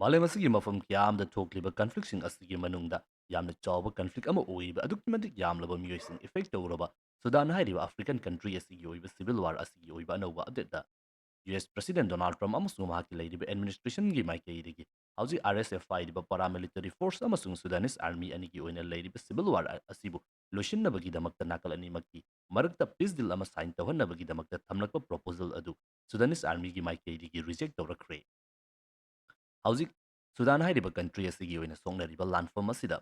ꯃꯥꯂꯦꯝ ꯑꯁꯤꯒꯤ ꯃꯐꯝ ꯀꯌꯥ ꯑꯃꯗ ꯊꯣꯛꯂꯤꯕ ꯀꯟꯐ꯭ꯂꯤꯛꯁꯤꯡ ꯑꯁꯤꯒꯤ ꯃꯅꯨꯡꯗ ꯌꯥꯝꯅ ꯆꯥꯎꯕ ꯀꯟꯐ꯭ꯂꯤꯛ ꯑꯃ ꯑꯣꯏꯔꯤꯕ ꯑꯗꯨꯛꯀꯤ ꯃꯇꯤꯛ ꯌꯥꯝꯂꯕ ꯃꯤꯑꯣꯏꯁꯤꯡ ꯏꯐꯦꯛ ꯇꯧꯔꯕ ꯁꯨꯗꯥꯟ ꯍꯥꯏꯔꯤꯕ ꯑꯐ꯭ꯔꯤꯀꯟ ꯀꯟꯇ꯭ꯔꯤ ꯑꯁꯤꯒꯤ ꯑꯣꯏꯕ ꯁꯤꯚꯤꯜ ꯋꯥꯔ ꯑꯁꯤꯒꯤ ꯑꯣꯏꯕ ꯑꯅꯧꯕ ꯑꯞꯗꯦꯠꯇ ꯌꯨ.ꯑꯦꯁ. ꯄ꯭ꯔꯁꯤꯗꯦꯟꯠ ꯗꯣꯅꯥꯜꯗ ꯇ꯭ꯔꯝꯞ ꯑꯃꯁꯨꯡ ꯃꯍꯥꯛꯀꯤ ꯂꯩꯔꯤꯕ ꯑꯦꯗꯃꯤꯅꯤꯁꯇ꯭ꯔꯦꯁꯟꯒꯤ ꯃꯥꯏꯀꯩꯗꯒꯤ ꯍꯧꯖꯤꯛ RSF ꯍꯥꯏꯔꯤꯕ ꯄꯥꯔꯥꯃꯤꯂꯤꯇꯔꯤ ꯐꯣꯔꯁ ꯑꯃꯁꯨꯡ ꯁꯨꯗꯥꯅꯤꯁ ꯑꯥꯔꯃꯤ ꯑꯅꯤꯒꯤ ꯑꯣꯏꯅ ꯂꯩꯔꯤꯕ ꯁꯤꯚꯤꯜ ꯋꯥꯔ ꯑꯁꯤꯕꯨ ꯂꯣꯏꯁꯤꯟꯅꯕꯒꯤꯗꯃꯛꯇ ꯅꯥꯀꯜ ꯑꯅꯤꯃꯛꯀꯤ ꯃꯔꯛꯇ ꯄꯤꯁ ꯗꯤꯜ ꯑꯃ ꯁꯥꯏꯟ ꯇꯧꯍꯟꯅꯕꯒꯤꯗꯃꯛꯇ ꯊꯝꯂꯛꯄ ꯄ꯭ꯔꯣꯄꯣꯖꯜ ꯑꯗꯨ ꯁꯨꯗꯥꯅꯤꯁ ꯑꯥꯔꯃꯤꯒꯤ ꯃꯥꯏꯀꯩꯗꯒꯤ ꯔꯤꯖꯦꯛ ꯇꯧꯔꯛꯈ꯭ꯔꯦ꯫ ꯍꯧꯖꯤꯛ ꯁꯨꯗꯥꯟ ꯍꯥꯏꯔꯤꯕ ꯀꯟꯇ꯭ꯔꯤ ꯑꯁꯤꯒꯤ ꯑꯣꯏꯅ ꯁꯣꯛꯅꯔꯤꯕ ꯂꯥꯟꯐꯝ ꯑꯁꯤꯗ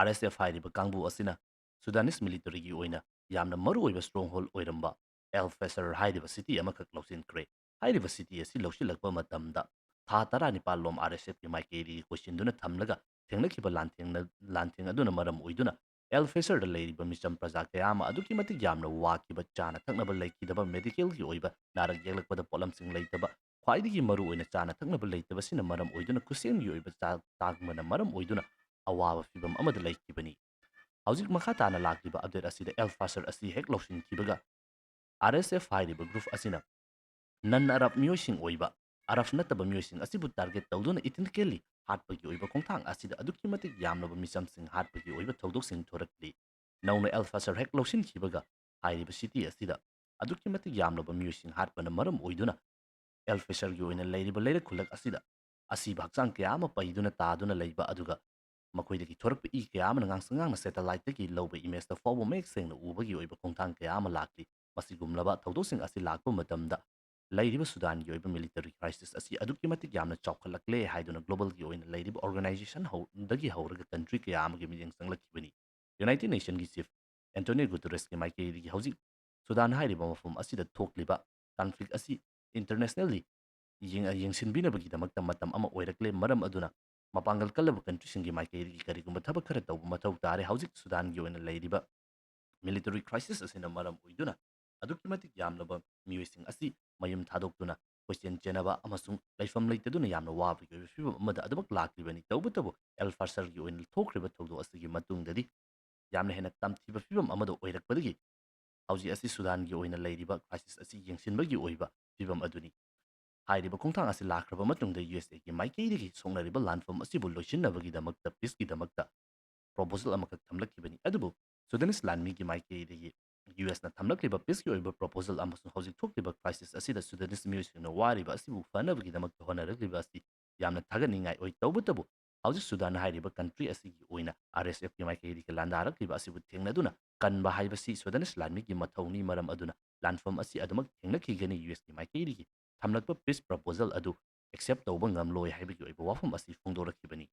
RSF ꯍꯥꯏꯔꯤꯕ ꯀꯥꯡꯕꯨ ꯑꯁꯤꯅ ꯁꯨꯗꯥꯅꯤꯁ ꯃꯤꯂꯤꯇꯔꯤꯒꯤ ꯑꯣꯏꯅ ꯌꯥꯝꯅ ꯃꯔꯨꯑꯣꯏꯕ ꯁ꯭ꯇꯔꯣꯡ ꯍꯣꯜ ꯑꯣꯏꯔꯝꯕ ꯑꯦꯜ ꯐꯦꯁꯔ ꯍꯥꯏꯔꯤꯕ ꯁꯤꯇꯤ ꯑꯃꯈꯛ ꯂꯧꯁꯤꯟꯈ꯭ꯔꯦ꯫ ꯍꯥꯏꯔꯤꯕ ꯁꯤꯇꯤ ꯑꯁꯤ ꯂꯧꯁꯤꯜꯂꯛꯄ ꯃꯇꯝꯗ ꯊꯥ 19 ꯂꯣꯝ RSFꯀꯤ ꯃꯥꯏꯀꯩꯗꯒꯤ ꯀꯣꯏꯁꯤꯟꯗꯨꯅ ꯊꯝꯂꯒ ꯊꯦꯡꯅꯈꯤꯕ ꯂꯥꯟꯊꯦꯡ ꯑꯗꯨꯅ ꯃꯔꯝ ꯑꯣꯏꯗꯨꯅ ꯑꯦꯜ ꯐꯦꯁꯔꯗ ꯂꯩꯔꯤꯕ ꯃꯤꯆꯝ ꯄ꯭ꯔꯖꯥ ꯀꯌꯥ ꯑꯃ ꯑꯗꯨꯛꯀꯤ ꯃꯇꯤꯛ ꯌꯥꯝꯅ ꯋꯥꯈꯤꯕ, ꯆꯥꯅ ꯊꯛꯅꯕ ꯂꯩꯈꯤꯗꯕ, ꯃꯦꯗꯤꯀꯦꯜꯒꯤ ꯑꯣꯏꯕ ꯅꯥꯔꯛ ꯌꯦꯛꯂꯛꯄꯗ ꯄꯣꯠꯂꯝꯁꯤꯡ ꯂꯩꯇꯕ, ꯈ꯭ꯋꯥꯏꯗꯒꯤ ꯃꯔꯨꯑꯣꯏꯅ ꯆꯥꯅ ꯊꯛꯅꯕ ꯂꯩꯇꯕꯁꯤꯅ ꯃꯔꯝ ꯑꯣꯏꯗꯨꯅ ꯈꯨꯠꯁꯦꯝꯒꯤ ꯑꯣꯏꯕ ꯇꯥꯡꯕꯅ ꯃꯔꯝ ꯑꯣꯏꯗꯨꯅ ꯑꯋꯥꯕ ꯐꯤꯚꯝ ꯑꯃꯗ ꯂꯩꯈꯤꯕꯅꯤ꯫ ꯍꯧꯖꯤꯛ ꯃꯈꯥ ꯇꯥꯅ ꯂꯥꯛꯂꯤꯕ ꯑꯞꯗꯦꯠ ꯑꯁꯤꯗ ꯑꯦꯜ ꯐꯥꯁꯔ ꯑꯁꯤ ꯍꯦꯛ ꯂꯧꯁꯤꯟꯈꯤꯕꯒ RSF ꯍꯥꯏꯔꯤꯕ ꯒ꯭ꯔꯨꯞ ꯑꯁꯤꯅ ꯅꯟ ꯑꯔꯕ ꯃꯤꯑꯣꯏꯁꯤꯡ ꯑꯣꯏꯕ ꯑꯔꯕ ꯅꯠꯇꯕ ꯃꯤꯑꯣꯏꯁꯤꯡ ꯑꯁꯤꯕꯨ ꯇꯥꯔꯒꯦꯠ ꯇꯧꯗꯨꯅ ꯏꯊꯤꯀꯦꯜꯂꯤ ꯍꯥꯠꯄꯒꯤ ꯑꯣꯏꯕ ꯈꯣꯡꯊꯥꯡ ꯑꯁꯤꯗ ꯑꯗꯨꯛꯀꯤ ꯃꯇꯤꯛ ꯌꯥꯝꯂꯕ ꯃꯤꯆꯝꯁꯤꯡ ꯍꯥꯠꯄꯒꯤ ꯑꯣꯏꯕ ꯊꯧꯗꯣꯛꯁꯤꯡ ꯊꯣꯔꯛꯂꯤ꯫ ꯅꯧꯅ ꯑꯦꯜ ꯐꯥꯁꯔ ꯍꯦꯛ ꯂꯧꯁꯤꯟꯈꯤꯕꯒ ꯍꯥꯏꯔꯤꯕ ꯁꯤꯇꯤ ꯑꯁꯤꯗ ꯑꯗꯨꯛꯀꯤ ꯃꯇꯤꯛ ꯌꯥꯝꯂꯕ ꯃꯤꯑꯣꯏꯁꯤꯡ ꯍꯥꯠꯄꯅ ꯃꯔꯝ ꯑꯣꯏꯗꯨꯅ ꯑꯦꯜ ꯐꯦꯁꯔꯒꯤ ꯑꯣꯏꯅ ꯂꯩꯔꯤꯕ ꯂꯩꯔꯛ ꯈꯨꯜꯂꯛ ꯑꯁꯤꯗ ꯑꯁꯤꯕ ꯍꯛꯆꯥꯡ ꯀꯌꯥ ꯑꯃ ꯄꯩꯗꯨꯅ ꯇꯥꯗꯨꯅ ꯂꯩꯕ, ꯑꯗꯨꯒ ꯃꯈꯣꯏꯗꯒꯤ ꯊꯣꯔꯛꯄ ꯏ ꯀꯌꯥ ꯑꯃꯅ ꯉꯥꯡꯁꯪ ꯉꯥꯡꯅ ꯁꯦꯇꯦꯂꯥꯏꯠꯇꯒꯤ ꯂꯧꯕ ꯏꯃꯦꯖꯇ ꯐꯥꯎꯕ ꯃꯌꯦꯛ ꯁꯦꯡꯅ ꯎꯕꯒꯤ ꯑꯣꯏꯕ ꯈꯣꯡꯊꯥꯡ ꯀꯌా ꯑꯃ ꯂꯥꯛꯂꯤ꯫ ꯃꯁꯤꯒꯨꯝꯂꯕ ꯊꯧꯗꯣꯛꯁꯤꯡ ꯑꯁꯤ ꯂꯥꯛꯄ ꯃꯇꯝꯗ ꯂꯩꯔꯤꯕ ꯁꯨꯗꯥꯟꯒꯤ ꯑꯣꯏꯕ ꯃꯤꯂꯤꯇꯔꯤ ꯀ꯭ꯔꯥꯏꯁꯤꯁ ꯑꯁꯤ ꯑꯗꯨꯛꯀꯤ ꯃꯇꯤꯛ ꯌꯥꯝꯅ ꯆꯥꯎꯈꯠꯂꯛꯂꯦ ꯍꯥꯏꯗꯨꯅ ꯒ꯭ꯂꯣꯕꯜꯒꯤ ꯑꯣꯏꯅ ꯂꯩꯔꯤꯕ ꯑꯣꯔꯒꯅꯥꯏꯖꯦꯁꯟ ꯗꯒꯤ ꯍꯧꯔꯒ ꯀꯟꯇ꯭ꯔꯤ ꯀꯌꯥ ꯑꯃꯒꯤ ꯃꯤꯠꯌꯦꯡ ꯆꯪꯂꯛꯈꯤꯕꯅꯤ꯫ ꯌꯨꯅꯥꯏꯇꯦꯗ ꯅꯦꯁꯟꯒꯤ ꯆꯤꯐ ꯑꯦꯟꯇꯣꯅꯤꯑꯣ ꯒꯨꯇꯦꯔꯦꯁꯀꯤ ꯃꯥꯏꯀꯩꯗꯒꯤ ꯍꯧꯖꯤꯛ ꯁꯨꯗꯥꯟ ꯍꯥꯏꯔꯤꯕ ꯃꯐꯝ ꯑꯁꯤꯗ ꯊꯣꯛꯂꯤꯕ ꯀꯟꯐ꯭ꯂꯤꯛ ꯑꯁꯤ ꯏꯟꯇꯔꯅꯦꯁꯅꯦꯜꯂꯤ ꯌꯦꯡꯁꯤꯟꯕꯤꯅꯕꯒꯤꯗꯃꯛꯇ ꯃꯇꯝ ꯑꯃ ꯑꯣꯏꯔꯛꯂꯦ, ꯃꯔꯝ ꯑꯗꯨꯅ ꯃꯄꯥꯡꯒꯜ ꯀꯜꯂꯕ ꯀꯟꯇ꯭ꯔꯤꯁꯤꯡꯒꯤ ꯃꯥꯏꯀꯩꯗꯒꯤ ꯀꯔꯤꯒꯨꯝꯕ ꯊꯕꯛ ꯈꯔ ꯇꯧꯕ ꯃꯊꯧ ꯇꯥꯔꯦ꯫ ꯍꯧꯖꯤꯛ ꯁꯨꯗꯥꯟꯒꯤ ꯑꯣꯏꯅ ꯂꯩꯔꯤꯕ ꯃꯤꯂꯤꯇꯔꯤ ꯀ꯭ꯔꯥꯏꯁꯤꯁ ꯑꯁꯤꯅ ꯃꯔꯝ ꯑꯣꯏꯗꯨꯅ ꯑꯗꯨꯛꯀꯤ ꯃꯇꯤꯛ ꯌꯥꯝꯂꯕ ꯃꯤꯑꯣꯏꯁꯤꯡ ꯑꯁꯤ ꯃꯌꯨꯝ ꯊꯥꯗꯣꯛꯇꯨꯅ ꯀꯣꯏꯆꯦꯟ ꯆꯦꯟꯅꯕ ꯑꯃꯁꯨꯡ ꯂꯩꯐꯝ ꯂꯩꯇꯗꯨꯅ ꯌꯥꯝꯅ ꯋꯥꯕꯒꯤ ꯑꯣꯏꯕ ꯐꯤꯚꯝ ꯑꯃꯗ ꯑꯗꯨꯃꯛ ꯂꯥꯛꯂꯤꯕꯅꯤ꯫ ꯇꯧꯕꯇꯕꯨ ꯑꯦꯜ ꯐꯥꯁꯔꯒꯤ ꯑꯣꯏꯅ ꯊꯣꯛꯈ꯭ꯔꯤꯕ ꯊꯧꯗꯣꯛ ꯑꯁꯤꯒꯤ ꯃꯇꯨꯡꯗꯗꯤ ꯌꯥꯝꯅ ꯍꯦꯟꯅ ꯇꯝꯊꯤꯕ ꯐꯤꯚꯝ ꯑꯃꯗ ꯑꯣꯏꯔꯛꯄꯗꯒꯤ ꯍꯧꯖꯤꯛ ꯑꯁꯤ ꯁꯨꯗꯥꯟꯒꯤ ꯑꯣꯏꯅ ꯂꯩꯔꯤꯕ ꯀ꯭ꯔꯥꯏꯁꯤꯁ ꯑꯁꯤ ꯌꯦꯡꯁꯤꯟꯕꯒꯤ ꯑꯣꯏꯕ ꯐꯤꯚꯝ ꯑꯗꯨꯅꯤ꯫ ꯍꯥꯏꯔꯤꯕ ꯈꯣꯡꯊꯥꯡ ꯑꯁꯤ ꯂꯥꯛꯈ꯭ꯔꯕ ꯃꯇꯨꯡꯗ ꯌꯨ.ꯑꯦꯁ.ꯑꯦꯒꯤ ꯃꯥꯏꯀꯩꯗꯒꯤ ꯁꯣꯛꯅꯔꯤꯕ ꯂꯥꯟꯐꯝ ꯑꯁꯤꯕꯨ ꯂꯣꯏꯁꯤꯟꯅꯕꯒꯤꯗꯃꯛꯇ ꯄꯤꯁꯀꯤꯗꯃꯛꯇ ꯄ꯭ꯔꯣꯄꯣꯖꯜ ꯑꯃꯈꯛ ꯊꯝꯂꯛꯈꯤꯕꯅꯤ꯫ ꯑꯗꯨꯕꯨ ꯁꯨꯗꯥꯅꯤꯁ ꯂꯥꯟꯃꯤꯒꯤ ꯃꯥꯏꯀꯩꯗꯒꯤ ꯌꯨ.ꯑꯦꯁꯅ ꯊꯝꯂꯛꯂꯤꯕ ꯄꯤꯁꯀꯤ ꯑꯣꯏꯕ ꯄ꯭ꯔꯣꯄꯣꯖꯜ ꯑꯃꯁꯨꯡ ꯍꯧꯖꯤꯛ ꯊꯣꯛꯂꯤꯕ ꯀ꯭ꯔꯥꯏꯁꯤꯁ ꯑꯁꯤꯗ ꯁꯨꯗꯥꯅꯤꯁ ꯃꯤꯑꯣꯏꯁꯤꯡꯅ ꯋꯥꯔꯤꯕ ꯑꯁꯤꯕꯨ ꯐꯅꯕꯒꯤꯗꯃꯛꯇ ꯍꯣꯠꯅꯔꯛꯂꯤꯕ ꯑꯁꯤ ꯌꯥꯝꯅ ꯊꯥꯒꯠꯅꯤꯡꯉꯥꯏ ꯑꯣꯏ꯫ ꯇꯧꯕꯇꯕꯨ ꯍꯧꯖꯤꯛ ꯁꯨꯗꯥꯟ ꯍꯥꯏꯔꯤꯕ ꯀꯟꯇ꯭ꯔꯤ ꯑꯁꯤꯒꯤ ꯑꯣꯏꯅ RSFꯀꯤ ꯃꯥꯏꯀꯩꯗꯒꯤ ꯂꯥꯟꯗꯥꯔꯛꯂꯤꯕ ꯑꯁꯤꯕꯨ ꯊꯦꯡꯅꯗꯨꯅ ꯀꯟꯕ ꯍꯥꯏꯕꯁꯤ ꯁꯨꯗꯥꯅꯤꯁ ꯂꯥꯟꯃꯤꯒꯤ ꯃꯊꯧꯅꯤ, ꯃꯔꯝ ꯑꯗꯨꯅ ꯂꯥꯟꯐꯝ ꯑꯁꯤ ꯑꯗꯨꯃꯛ ꯊꯦꯡꯅꯈꯤꯒꯅꯤ꯫ ꯌꯨ.ꯑꯦꯁꯀꯤ ꯃꯥꯏꯀꯩꯗꯒꯤ ꯊꯝꯂꯛꯄ ꯄꯤꯁ ꯄ꯭ꯔꯄꯣꯖꯜ ꯑꯗꯨ ꯑꯦꯛꯁꯦꯞ ꯇꯧꯕ ꯉꯝꯂꯣꯏ ꯍꯥꯏꯕꯒꯤ ꯑꯣꯏꯕ ꯋꯥꯐꯝ ꯑꯁꯤ ꯐꯣꯡꯗꯣꯔꯛꯈꯤꯕꯅꯤ꯫